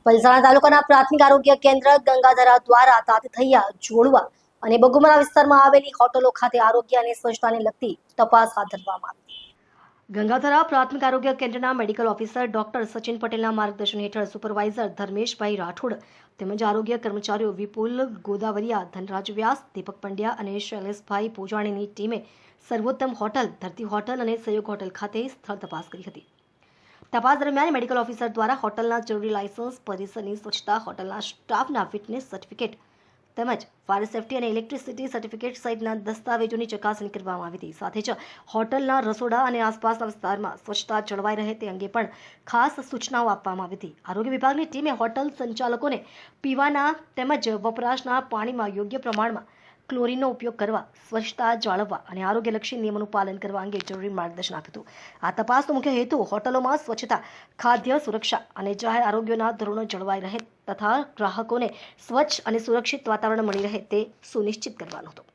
પલસાણા તાલુકાના પ્રાથમિક આરોગ્ય કેન્દ્ર ગંગાધરા દ્વારા તાતથૈયા જોડવા અને બગુમરા વિસ્તારમાં આવેલી હોટલો ખાતે આરોગ્ય અને સ્વચ્છતાને લગતી તપાસ હાથ ધરવામાં આવી। ગંગાધરા પ્રાથમિક આરોગ્ય કેન્દ્રના મેડિકલ ઓફિસર ડોક્ટર સચિન પટેલના માર્ગદર્શન હેઠળ સુપરવાઇઝર ધર્મેશભાઈ રાઠોડ તેમજ આરોગ્ય કર્મચારીઓ વિપુલ ગોદાવરિયા, ધનરાજ વ્યાસ, દીપક પંડ્યા અને શૈલેષભાઈ પૂજાણીની ટીમે સર્વોત્તમ હોટલ, ધરતી હોટલ અને સહયોગ હોટલ ખાતે સ્થળ તપાસ કરી હતી। તપાસ દરમિયાન મેડિકલ ઓફિસર દ્વારા હોટલના જરૂરી લાયસન્સ, પરિસરની સ્વચ્છતા, હોટલના સ્ટાફના ફિટનેસ સર્ટિફિકેટ તેમજ ફાયર સેફ્ટી અને ઇલેક્ટ્રિસિટી સર્ટિફિકેટ સહિતના દસ્તાવેજોની ચકાસણી કરવામાં આવી હતી। સાથે જ હોટલના રસોડા અને આસપાસના વિસ્તારમાં સ્વચ્છતા જળવાઈ રહે તે અંગે પણ ખાસ સૂચનાઓ આપવામાં આવી હતી। આરોગ્ય વિભાગની ટીમે હોટલ સંચાલકોને પીવાના તેમજ વપરાશના પાણીમાં યોગ્ય પ્રમાણમાં ક્લોરીનનો ઉપયોગ કરવા, સ્વચ્છતા જાળવવા અને આરોગ્યલક્ષી નિયમોનું પાલન કરવા અંગે જરૂરી માર્ગદર્શન આપ્યું હતું। આ તપાસનો મુખ્ય હેતુ હોટલોમાં સ્વચ્છતા, ખાદ્ય સુરક્ષા અને જાહેર આરોગ્યના ધોરણો જળવાઈ રહે તથા ગ્રાહકોને સ્વચ્છ અને સુરક્ષિત વાતાવરણ મળી રહે તે સુનિશ્ચિત કરવાનો હતો।